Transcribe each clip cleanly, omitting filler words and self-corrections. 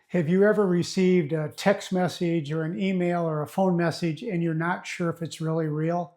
Have you ever received a text message or an email or a phone message and you're not sure if it's really real?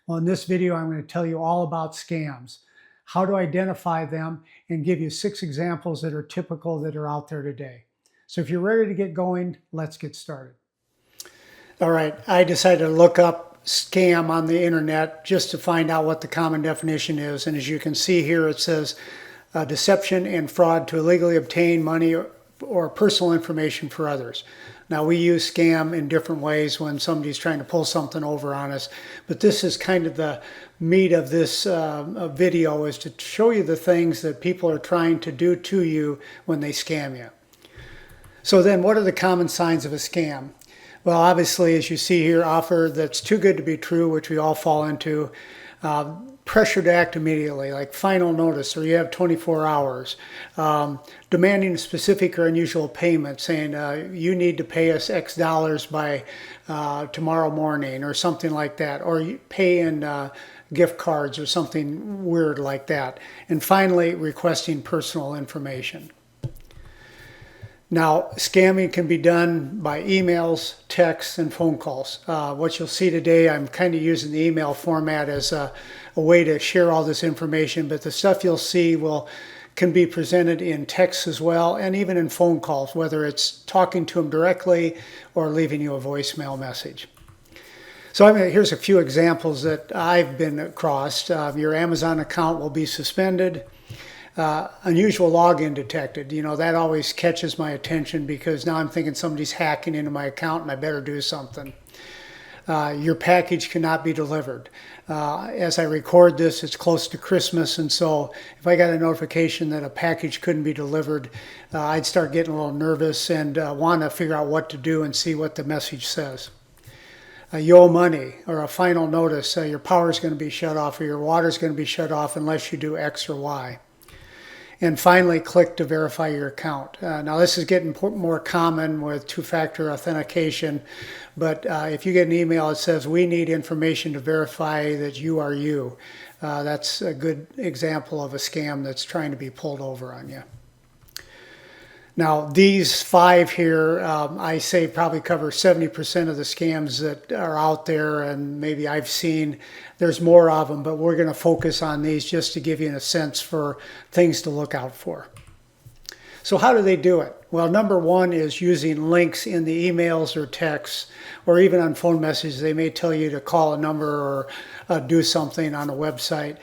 Well, in this video, I'm going to tell you all about scams, how to identify them, and give you 6 examples that are typical that are out there today. So if you're ready to get going, let's get started. All right, I decided to look up scam on the internet just to find out what the common definition is. And as you can see here, it says deception and fraud to illegally obtain money or personal information for others. Now, we use scam in different ways when somebody's trying to pull something over on us, but this is kind of the meat of this video, is to show you the things that people are trying to do to you when they scam you. So then, what are the common signs of a scam? Well, obviously, as you see here, offer that's too good to be true, which we all fall into. Pressure to act immediately, like final notice, or you have 24 hours. Demanding a specific or unusual payment, saying you need to pay us X dollars by tomorrow morning, or something like that. Or you pay in gift cards or something weird like that. And finally, requesting personal information. Now, scamming can be done by emails, texts, and phone calls. What you'll see today, I'm kind of using the email format as a way to share all this information, but the stuff you'll see can be presented in text as well, and even in phone calls, whether it's talking to them directly or leaving you a voicemail message. So here's a few examples that I've been across. Your Amazon account will be suspended. Unusual login detected. You know, that always catches my attention because now I'm thinking somebody's hacking into my account and I better do something. Your package cannot be delivered. As I record this, it's close to Christmas, and so if I got a notification that a package couldn't be delivered, I'd start getting a little nervous and want to figure out what to do and see what the message says. You owe money, or a final notice, your power's going to be shut off or your water's going to be shut off unless you do X or Y. And finally, click to verify your account. Now, this is getting more common with two-factor authentication, but if you get an email that says, we need information to verify that you are you, that's a good example of a scam that's trying to be pulled over on you. Now, these 5 here, I say probably cover 70% of the scams that are out there, and maybe I've seen. There's more of them, but we're going to focus on these just to give you a sense for things to look out for. So how do they do it? Well, number one is using links in the emails or texts, or even on phone messages. They may tell you to call a number or do something on a website.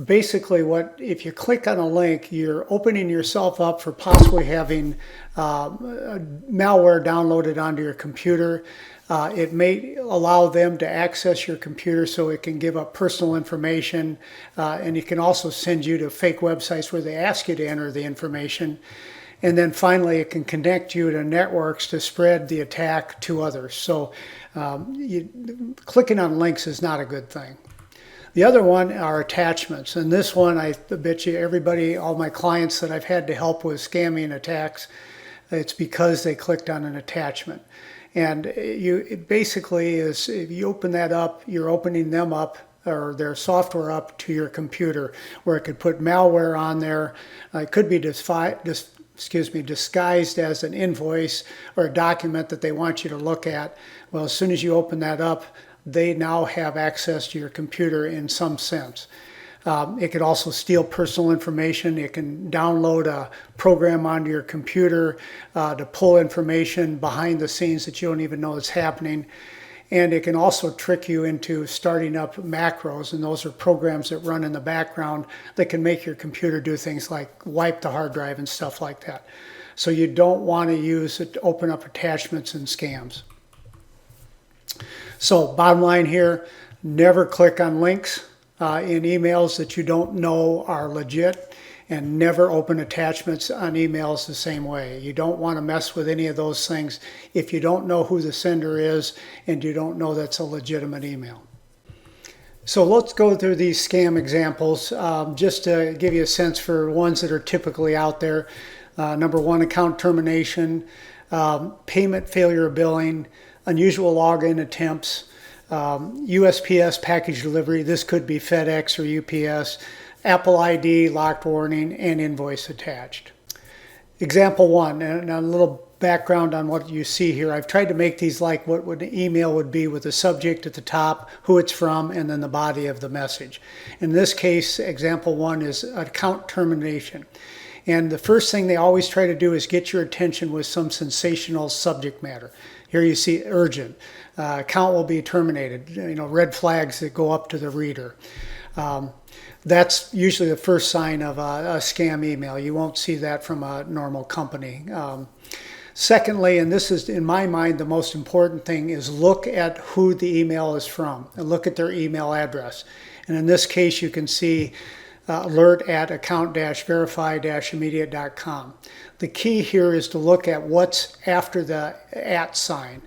Basically, if you click on a link, you're opening yourself up for possibly having malware downloaded onto your computer. It may allow them to access your computer so it can give up personal information, and it can also send you to fake websites where they ask you to enter the information. And then finally, it can connect you to networks to spread the attack to others. So clicking on links is not a good thing. The other one are attachments, and this one, I bet you everybody, all my clients that I've had to help with scamming attacks, it's because they clicked on an attachment. And it basically is, if you open that up, you're opening them up, or their software up to your computer, where it could put malware on there. It could be disguised as an invoice or a document that they want you to look at. Well, as soon as you open that up, they now have access to your computer in some sense. It could also steal personal information. It can download a program onto your computer to pull information behind the scenes that you don't even know is happening. And it can also trick you into starting up macros, and those are programs that run in the background that can make your computer do things like wipe the hard drive and stuff like that. So you don't want to use it to open up attachments and scams. So bottom line here, never click on links in emails that you don't know are legit, and never open attachments on emails the same way. You don't want to mess with any of those things if you don't know who the sender is and you don't know that's a legitimate email. So let's go through these scam examples just to give you a sense for ones that are typically out there. Number one, account termination, payment failure billing, unusual login attempts, USPS package delivery. This could be FedEx or UPS, Apple ID, locked warning, and invoice attached. Example one, and a little background on what you see here. I've tried to make these like what an email would be, with the subject at the top, who it's from, and then the body of the message. In this case, example one is account termination. And the first thing they always try to do is get your attention with some sensational subject matter. Here you see urgent, account will be terminated, red flags that go up to the reader. That's usually the first sign of a scam email. You won't see that from a normal company. Secondly, and this is in my mind the most important thing, is look at who the email is from and look at their email address. And in this case, you can see alert at account-verify-immediate.com. The key here is to look at what's after the at sign.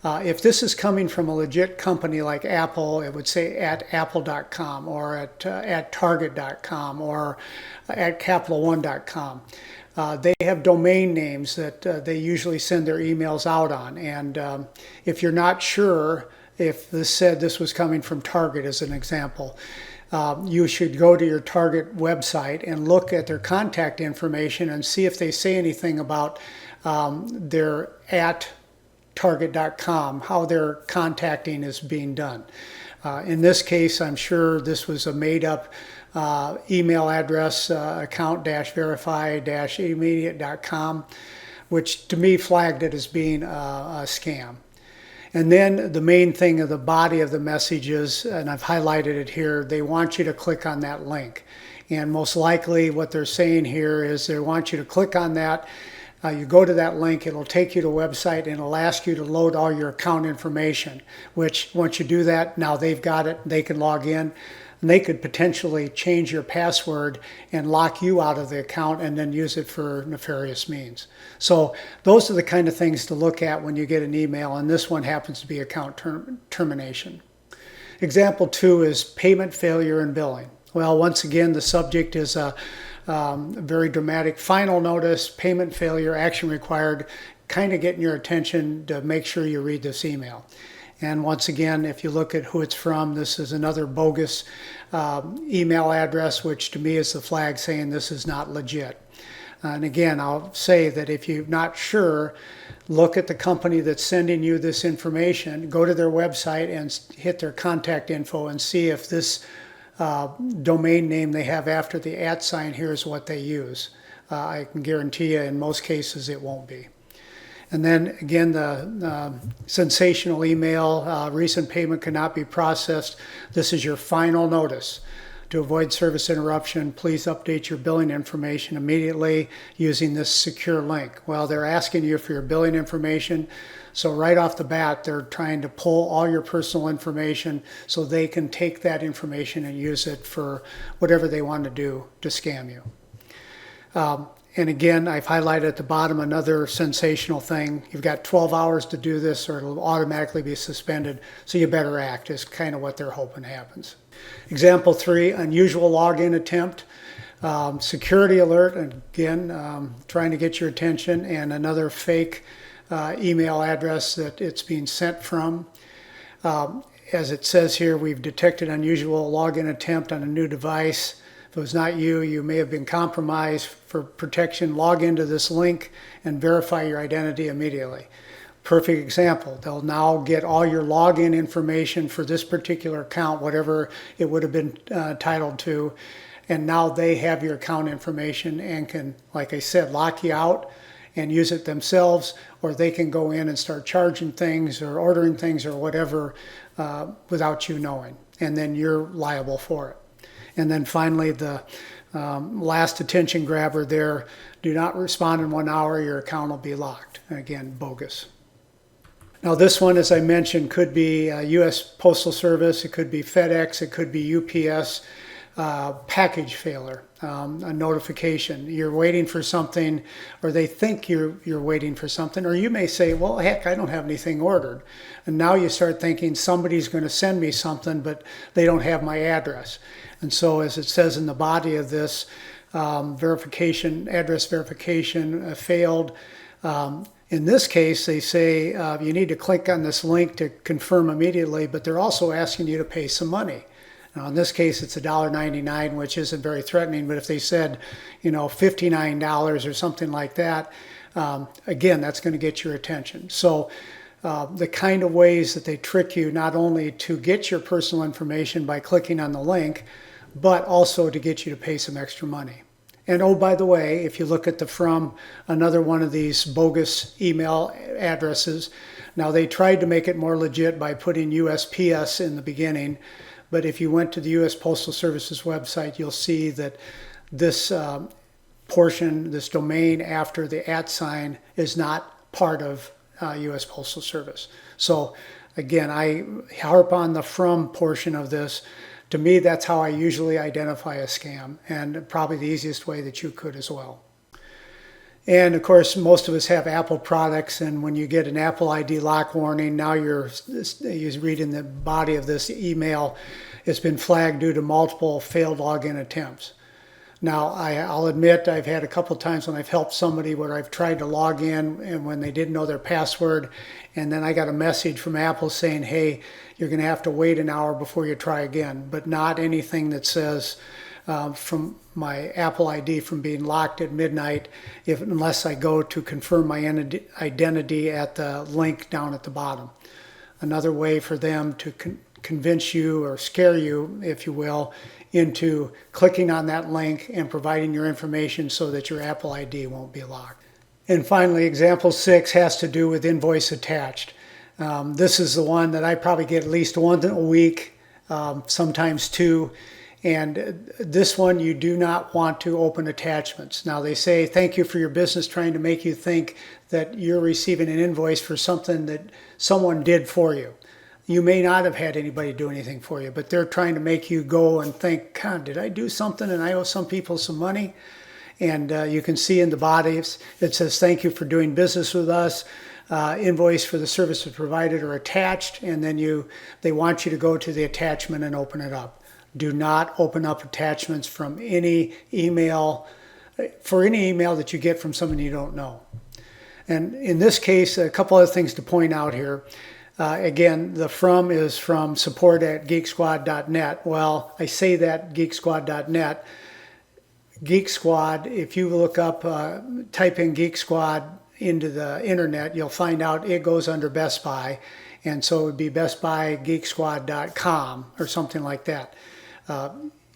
If this is coming from a legit company like Apple, it would say at apple.com or at target.com or at capitalone.com. They have domain names that they usually send their emails out on. And if you're not sure if this said this was coming from Target, as an example, you should go to your Target website and look at their contact information and see if they say anything about their at target.com, how their contacting is being done. In this case, I'm sure this was a made-up email address, account-verify-immediate.com, which to me flagged it as being a scam. And then the main thing of the body of the message is, and I've highlighted it here, they want you to click on that link. And most likely what they're saying here is they want you to click on that. You go to that link, it'll take you to a website and it'll ask you to load all your account information, which once you do that, now they've got it, they can log in. And they could potentially change your password and lock you out of the account and then use it for nefarious means. So those are the kind of things to look at when you get an email, and this one happens to be account termination. Example two is payment failure and billing. Well, once again, the subject is a very dramatic final notice, payment failure, action required, kind of getting your attention to make sure you read this email. And once again, if you look at who it's from, this is another bogus email address, which to me is the flag saying this is not legit. And again, I'll say that if you're not sure, look at the company that's sending you this information, go to their website and hit their contact info and see if this domain name they have after the @ sign here is what they use. I can guarantee you in most cases it won't be. And then again, the sensational email, recent payment cannot be processed. This is your final notice. To avoid service interruption, please update your billing information immediately using this secure link. Well, they're asking you for your billing information. So right off the bat, they're trying to pull all your personal information so they can take that information and use it for whatever they want to do to scam you. And again, I've highlighted at the bottom another sensational thing. You've got 12 hours to do this or it'll automatically be suspended, so you better act, is kind of what they're hoping happens. Example three, unusual login attempt. Security alert, again, trying to get your attention, and another fake email address that it's being sent from. As it says here, we've detected unusual login attempt on a new device. If it was not you, you may have been compromised. For protection, log into this link and verify your identity immediately. Perfect example. They'll now get all your login information for this particular account, whatever it would have been titled to, and now they have your account information and can, like I said, lock you out and use it themselves, or they can go in and start charging things or ordering things or whatever without you knowing, and then you're liable for it. And then finally, the last attention grabber there, do not respond in 1 hour, your account will be locked. And again, bogus. Now this one, as I mentioned, could be US Postal Service, it could be FedEx, it could be UPS, package failure, a notification. You're waiting for something, or they think you're waiting for something, or you may say, well, heck, I don't have anything ordered. And now you start thinking somebody's going to send me something, but they don't have my address. And so as it says in the body of this, verification, address verification failed. In this case, they say you need to click on this link to confirm immediately, but they're also asking you to pay some money. Now in this case it's $1.99, which isn't very threatening, but if they said, $59 or something like that, again, that's going to get your attention. So the kind of ways that they trick you, not only to get your personal information by clicking on the link, but also to get you to pay some extra money. And oh, by the way, if you look at the from, another one of these bogus email addresses, now they tried to make it more legit by putting USPS in the beginning, but if you went to the US Postal Service's website, you'll see that this portion, this domain after the @ sign, is not part of US Postal Service. So again, I harp on the from portion of this. To me, that's how I usually identify a scam, and probably the easiest way that you could as well. And of course, most of us have Apple products, and when you get an Apple ID lock warning, now you're reading the body of this email, it's been flagged due to multiple failed login attempts. Now, I'll admit I've had a couple times when I've helped somebody where I've tried to log in and when they didn't know their password, and then I got a message from Apple saying, hey, you're going to have to wait an hour before you try again, but not anything that says from my Apple ID from being locked at midnight unless I go to confirm my identity at the link down at the bottom. Another way for them to convince you or scare you, if you will, into clicking on that link and providing your information so that your Apple ID won't be locked. And finally, example 6 has to do with invoice attached. This is the one that I probably get at least once a week, sometimes two. And this one, you do not want to open attachments. Now they say, thank you for your business, trying to make you think that you're receiving an invoice for something that someone did for you. You may not have had anybody do anything for you, but they're trying to make you go and think, God, did I do something and I owe some people some money? And you can see in the body, it says, thank you for doing business with us. Invoice for the services provided are attached, and then they want you to go to the attachment and open it up. Do not open up attachments from any email, for any email that you get from someone you don't know. And in this case, a couple other things to point out here. Again, the from is from support@geeksquad.net. Well, I say that geeksquad.net. Geek Squad, if you look up, type in Geek Squad into the internet, you'll find out it goes under Best Buy. And so it would be bestbuygeeksquad.com or something like that.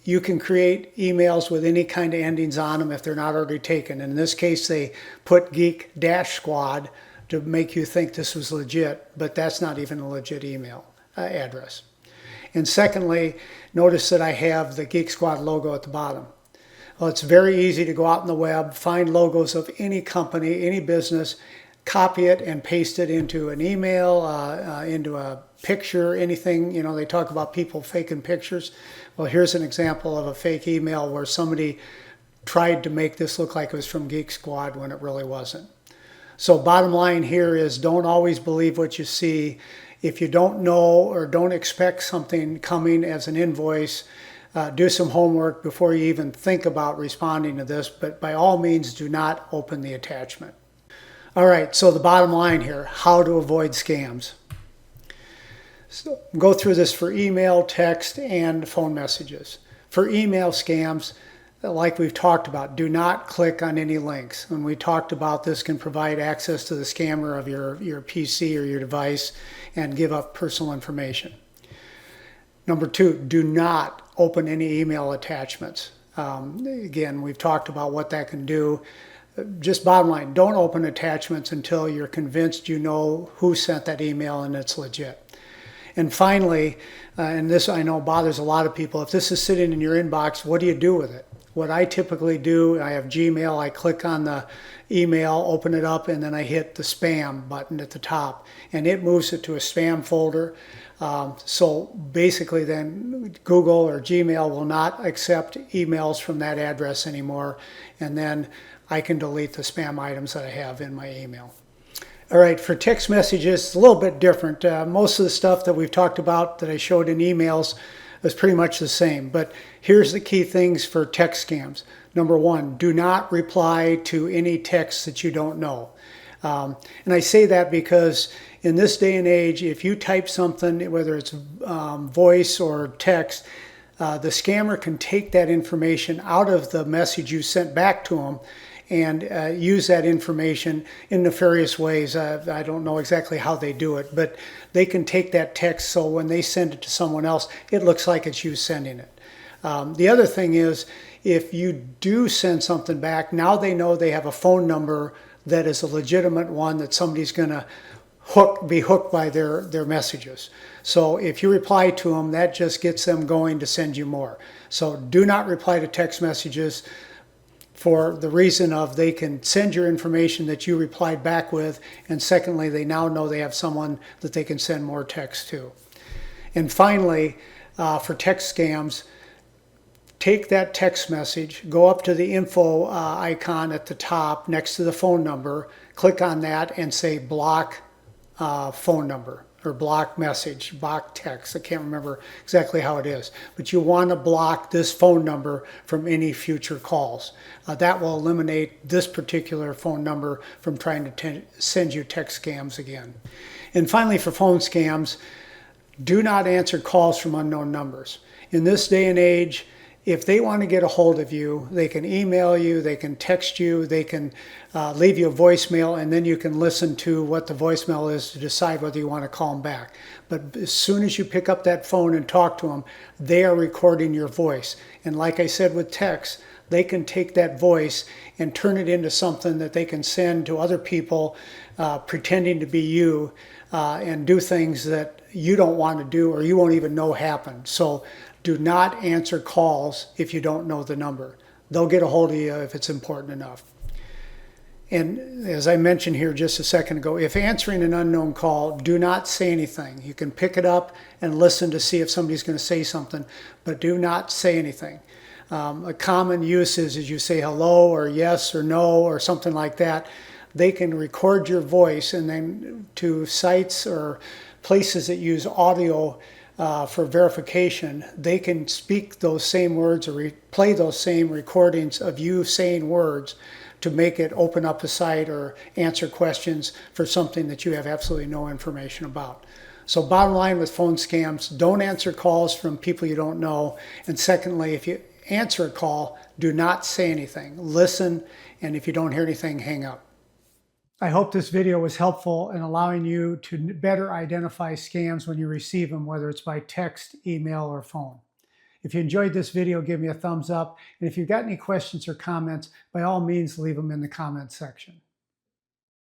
You can create emails with any kind of endings on them if they're not already taken. In this case, they put Geek-Squad to make you think this was legit, but that's not even a legit email address. And secondly, notice that I have the Geek Squad logo at the bottom. Well, it's very easy to go out on the web, find logos of any company, any business, copy it and paste it into an email, into a picture, anything. They talk about people faking pictures. Well, here's an example of a fake email where somebody tried to make this look like it was from Geek Squad when it really wasn't. So bottom line here is, don't always believe what you see. If you don't know or don't expect something coming as an invoice, do some homework before you even think about responding to this, but by all means, do not open the attachment. All right, so the bottom line here, how to avoid scams. So go through this for email, text, and phone messages. For email scams, like we've talked about, do not click on any links. When we talked about this can provide access to the scammer of your PC or your device and give up personal information. Number 2, do not open any email attachments. Again, we've talked about what that can do. Just bottom line, don't open attachments until you're convinced you know who sent that email and it's legit. And finally, and this I know bothers a lot of people, if this is sitting in your inbox, what do you do with it? What I typically do, I have Gmail, I click on the email, open it up, and then I hit the spam button at the top, and it moves it to a spam folder. So basically then Google or Gmail will not accept emails from that address anymore, and then I can delete the spam items that I have in my email. All right, for text messages, it's a little bit different. Most of the stuff that we've talked about that I showed in emails is pretty much the same, but here's the key things for text scams. Number 1, do not reply to any text that you don't know. And I say that because in this day and age, if you type something, whether it's voice or text, The scammer can take that information out of the message you sent back to them and use that information in nefarious ways. I don't know exactly how they do it, but they can take that text so when they send it to someone else, it looks like it's you sending it. The other thing is, if you do send something back, now they know they have a phone number that is a legitimate one that somebody's going to be hooked by their messages. So if you reply to them, that just gets them going to send you more. So do not reply to text messages for the reason of they can send your information that you replied back with, and secondly, they now know they have someone that they can send more text to. And finally, for text scams, take that text message, go up to the info icon at the top next to the phone number, click on that and say block phone number or block message, block text. I can't remember exactly how it is, but you want to block this phone number from any future calls. That will eliminate this particular phone number from trying to send you text scams again. And finally, for phone scams, do not answer calls from unknown numbers. In this day and age, if they want to get a hold of you, they can email you, they can text you, they can leave you a voicemail, and then you can listen to what the voicemail is to decide whether you want to call them back. But as soon as you pick up that phone and talk to them, they are recording your voice. And like I said with text, they can take that voice and turn it into something that they can send to other people pretending to be you and do things that you don't want to do or you won't even know happened. So do not answer calls if you don't know the number. They'll get a hold of you if it's important enough. And as I mentioned here just a second ago, if answering an unknown call, do not say anything. You can pick it up and listen to see if somebody's going to say something, but do not say anything. A common use is you say hello or yes or no or something like that. They can record your voice, and then to sites or places that use audio for verification, they can speak those same words or play those same recordings of you saying words to make it open up a site or answer questions for something that you have absolutely no information about. So bottom line with phone scams, don't answer calls from people you don't know. And secondly, if you answer a call, do not say anything. Listen, and if you don't hear anything, hang up. I hope this video was helpful in allowing you to better identify scams when you receive them, whether it's by text, email, or phone. If you enjoyed this video, give me a thumbs up. And if you've got any questions or comments, by all means, leave them in the comments section.